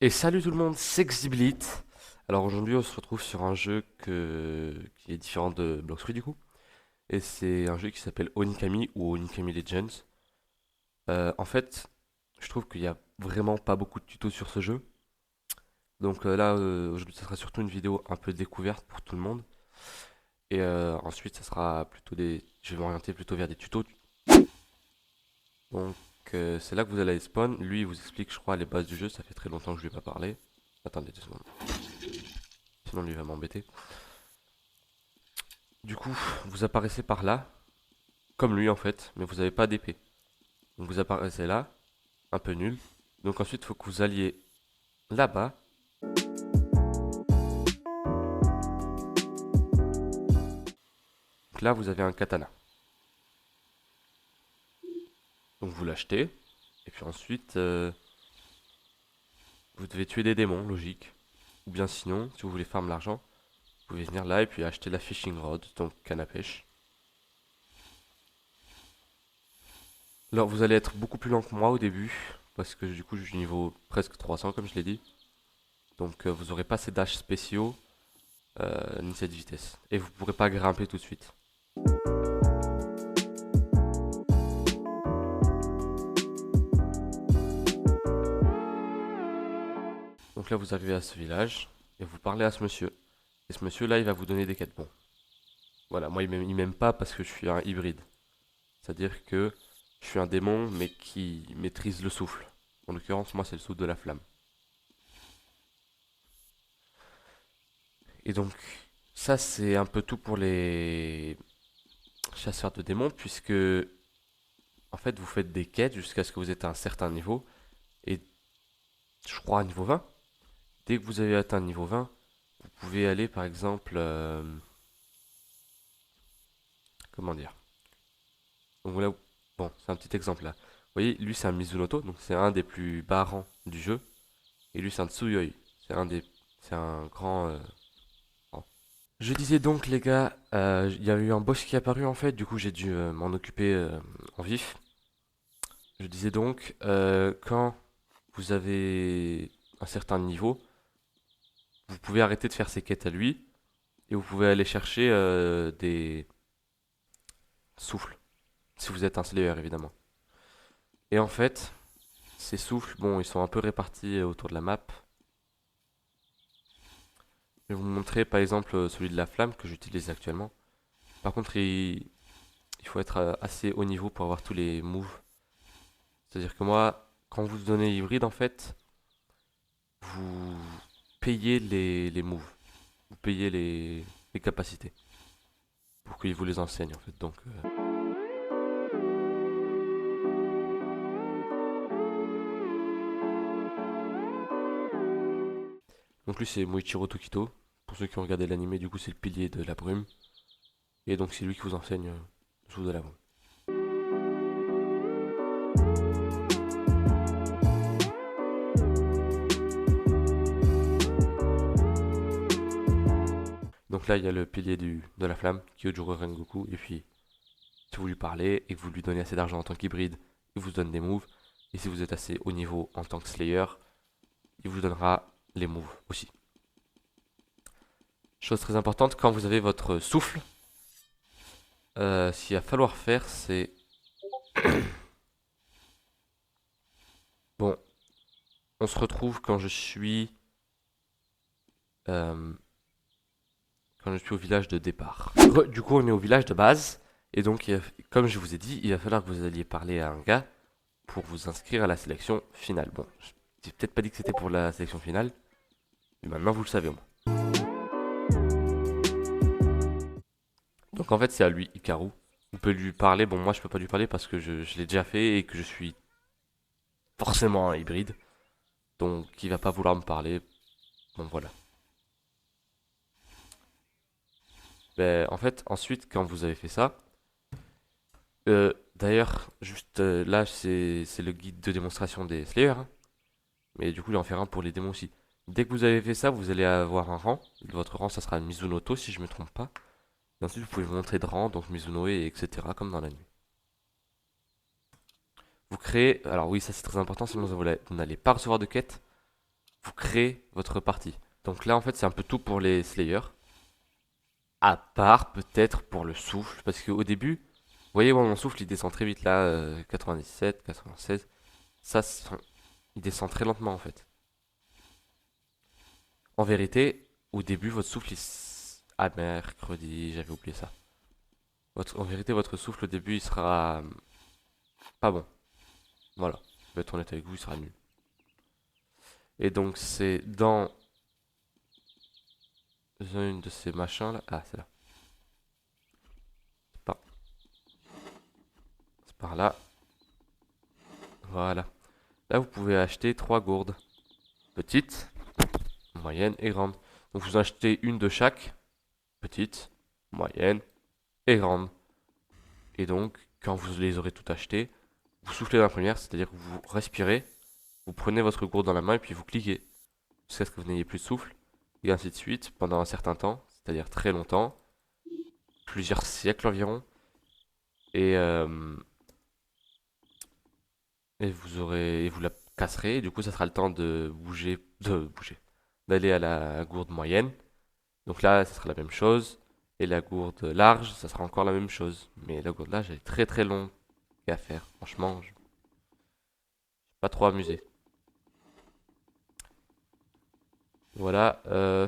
Et salut tout le monde, c'est Xiblit. Alors aujourd'hui on se retrouve sur un jeu qui est différent de Blox Fruit du coup. Et c'est un jeu qui s'appelle Onikami ou Onikami Legends. En fait, je trouve qu'il y a vraiment pas beaucoup de tutos sur ce jeu. Donc là aujourd'hui ça sera surtout une vidéo un peu découverte pour tout le monde. Et ensuite ça sera plutôt des... Je vais m'orienter plutôt vers des tutos. Donc c'est là que vous allez spawn. Lui il vous explique je crois les bases du jeu, ça fait très longtemps que je lui ai pas parlé. Attendez 2 secondes, sinon lui va m'embêter. Du coup, vous apparaissez par là, comme lui en fait, mais vous n'avez pas d'épée. Donc vous apparaissez là, un peu nul. Donc ensuite, il faut que vous alliez là-bas. Donc là, vous avez un katana. Donc vous l'achetez. Et puis ensuite, vous devez tuer des démons, logique. Ou bien sinon, si vous voulez farm l'argent, vous pouvez venir là et puis acheter la fishing rod, donc canne à pêche. Alors vous allez être beaucoup plus lent que moi au début, parce que du coup je suis niveau presque 300 comme je l'ai dit. Donc vous n'aurez pas ces dashs spéciaux, ni cette vitesse. Et vous ne pourrez pas grimper tout de suite. Donc là, vous arrivez à ce village et vous parlez à ce monsieur. Et ce monsieur-là, il va vous donner des quêtes. Bon, voilà, moi, il m'aime pas parce que je suis un hybride. C'est-à-dire que je suis un démon, mais qui maîtrise le souffle. En l'occurrence, moi, c'est le souffle de la flamme. Et donc, ça, c'est un peu tout pour les chasseurs de démons, puisque, en fait, vous faites des quêtes jusqu'à ce que vous êtes à un certain niveau. Et je crois à niveau 20. Dès que vous avez atteint le niveau 20, vous pouvez aller, par exemple, comment dire? Donc là, bon, c'est un petit exemple là. Vous voyez, lui c'est un Mizunoto, donc c'est un des plus bas rangs du jeu. Et lui c'est un Tsuyoi. C'est un grand rang. Je disais donc les gars, il y a eu un boss qui est apparu en fait, du coup j'ai dû m'en occuper en vif. Je disais donc, quand vous avez un certain niveau, vous pouvez arrêter de faire ces quêtes à lui, et vous pouvez aller chercher des souffles, si vous êtes un Slayer évidemment. Et en fait, ces souffles, bon, ils sont un peu répartis autour de la map. Je vais vous montrer par exemple celui de la flamme que j'utilise actuellement. Par contre, il faut être assez haut niveau pour avoir tous les moves. C'est-à-dire que moi, quand vous donnez hybride, en fait, vous payez les moves. Vous payez les capacités. Pour qu'il vous les enseigne, en fait. Donc lui, c'est Moichiro Tokito. Pour ceux qui ont regardé l'anime, du coup, c'est le pilier de la brume. Et donc, c'est lui qui vous enseigne le sous de la brume. Donc là, il y a le pilier de la flamme, Kyojuro Rengoku. Et puis, si vous lui parlez et que vous lui donnez assez d'argent en tant qu'hybride, il vous donne des moves. Et si vous êtes assez haut niveau en tant que Slayer, il vous donnera les moves aussi. Chose très importante, quand vous avez votre souffle, ce qu'il va falloir faire, c'est... Bon, on se retrouve euh, quand je suis au village de départ. Du coup, on est au village de base. Et donc, comme je vous ai dit, il va falloir que vous alliez parler à un gars pour vous inscrire à la sélection finale. Bon, j'ai peut-être pas dit que c'était pour la sélection finale, mais maintenant vous le savez au moins. Donc en fait, c'est à lui, Hikaru. Vous pouvez lui parler. Bon, moi, je peux pas lui parler parce que je l'ai déjà fait et que je suis forcément un hybride. Donc, il va pas vouloir me parler. Bon, voilà. Ben, en fait, ensuite, quand vous avez fait ça, d'ailleurs, juste là, c'est le guide de démonstration des Slayers, hein. Mais du coup, il en fait un pour les démons aussi. Dès que vous avez fait ça, vous allez avoir un rang. Votre rang, ça sera Mizunoto, si je me trompe pas. Et ensuite, vous pouvez vous montrer de rang, donc Mizunoe, etc., comme dans l'anime. Vous créez, alors oui, ça c'est très important, sinon vous n'allez pas recevoir de quête. vous créez votre partie. Donc là, en fait, c'est un peu tout pour les Slayers. À part peut-être pour le souffle. Parce qu'au début, vous voyez, moi, mon souffle, il descend très vite là. 97, 96. Ça, il descend très lentement, en fait. En vérité, au début, votre souffle, ah, mercredi, j'avais oublié ça. En vérité, votre souffle, au début, il sera pas bon. Voilà. Je vais être honnête avec vous, il sera nul. Et donc, c'est dans une de ces machins là. Ah, c'est là. C'est par, c'est par là. Voilà. Là, vous pouvez acheter 3 gourdes. Petites, moyennes et grandes. Donc, vous achetez une de chaque. Petite, moyenne et grande. Et donc, quand vous les aurez toutes achetées, vous soufflez dans la première, c'est-à-dire que vous respirez, vous prenez votre gourde dans la main et puis vous cliquez jusqu'à ce que vous n'ayez plus de souffle. Et ainsi de suite pendant un certain temps, c'est-à-dire très longtemps, plusieurs siècles environ. Et, et vous la casserez. Et du coup, ça sera le temps d'aller à la gourde moyenne. Donc là, ça sera la même chose. Et la gourde large, ça sera encore la même chose. Mais la gourde large, elle est très très longue à faire. Franchement, je suis pas trop amusé. Voilà. Ouais.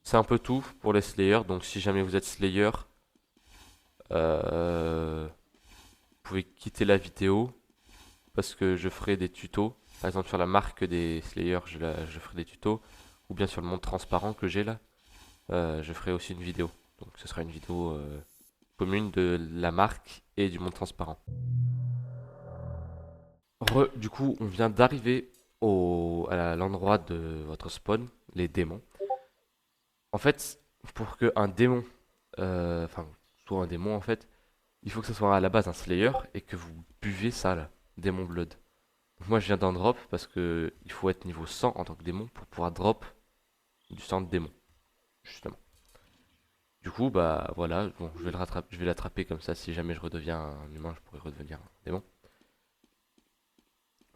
C'est un peu tout pour les Slayers. Donc si jamais vous êtes Slayer, vous pouvez quitter la vidéo parce que je ferai des tutos. Par exemple sur la marque des Slayers, je ferai des tutos. Ou bien sur le monde transparent que j'ai là, je ferai aussi une vidéo. Donc ce sera une vidéo commune de la marque et du monde transparent. Du coup, on vient d'arriver à l'endroit de votre spawn, les démons. En fait, pour que un démon, enfin, soit un démon en fait, il faut que ce soit à la base un Slayer et que vous buvez ça là, Démon Blood. Donc moi je viens d'un drop parce que il faut être niveau 100 en tant que démon pour pouvoir drop du sang de démon, justement. Du coup, bah voilà, bon, je vais l'attraper comme ça si jamais je redeviens un humain, je pourrais redevenir un démon.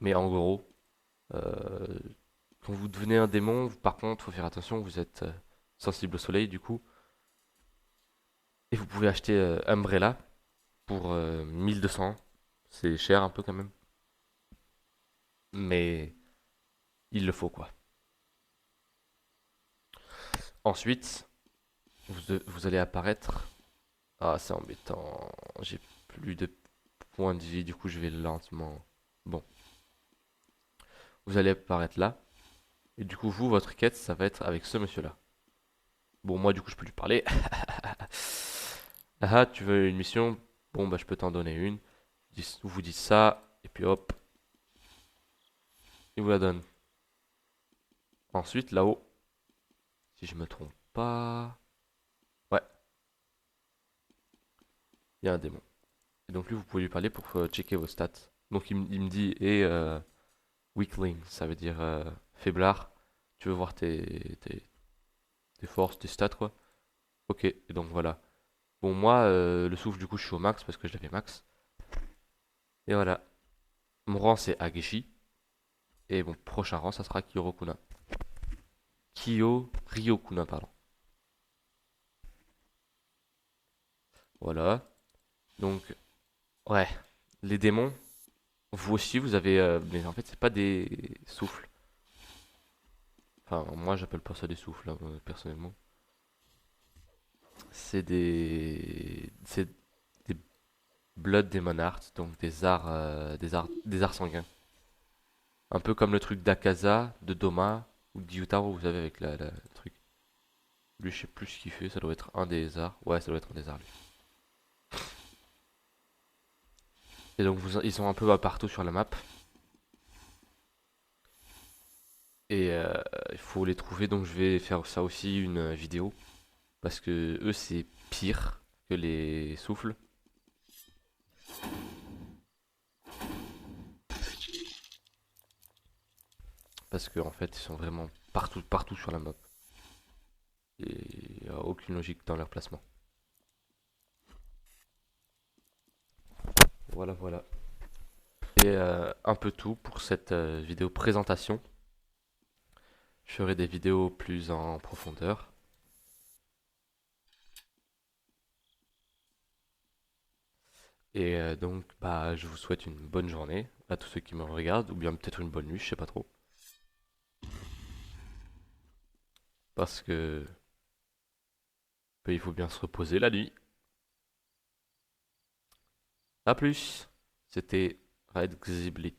Mais en gros, euh, quand vous devenez un démon, par contre, faut faire attention, vous êtes sensible au soleil du coup. Et vous pouvez acheter Umbrella pour 1200. C'est cher un peu quand même. Mais il le faut quoi. Ensuite, vous allez apparaître. Ah, c'est embêtant. J'ai plus de points de vie, du coup je vais lentement. Bon, vous allez apparaître là. Et du coup, vous, votre quête, ça va être avec ce monsieur-là. Bon, moi, du coup, je peux lui parler. Ah, tu veux une mission? Bon, bah, je peux t'en donner une. Vous dites ça, et puis hop, il vous la donne. Ensuite, là-haut, si je me trompe pas. Ouais, il y a un démon. Et donc, lui, vous pouvez lui parler pour checker vos stats. Donc, il me dit, weakling, ça veut dire faiblard. Tu veux voir tes forces, tes stats, quoi. Ok, et donc voilà. Bon, moi, le souffle, du coup, je suis au max parce que je l'avais max. Et voilà. Mon rang, c'est Ageshi. Et mon prochain rang, ça sera Kyorokuna. Ryokuna, pardon. Voilà. Donc, ouais. Les démons, vous aussi, vous avez. Mais en fait, c'est pas des souffles. Enfin, moi, j'appelle pas ça des souffles, hein, personnellement. C'est des Blood Demon Art, donc des arts sanguins. Un peu comme le truc d'Akaza, de Doma ou d'Yutaro, vous savez, avec le truc. Lui, je sais plus ce qu'il fait, ça doit être un des arts. Ouais, ça doit être un des arts, lui. Et donc, ils sont un peu partout sur la map. Et il faut les trouver, donc je vais faire ça aussi une vidéo. Parce que eux, c'est pire que les souffles. Parce qu'en fait, ils sont vraiment partout, partout sur la map. Et il n'y a aucune logique dans leur placement. Voilà, voilà. Et un peu tout pour cette vidéo présentation. Je ferai des vidéos plus en profondeur. Et donc, bah, je vous souhaite une bonne journée à tous ceux qui me regardent, ou bien peut-être une bonne nuit, je sais pas trop. Parce que bah, il faut bien se reposer la nuit. A plus. C'était Red Xiblit.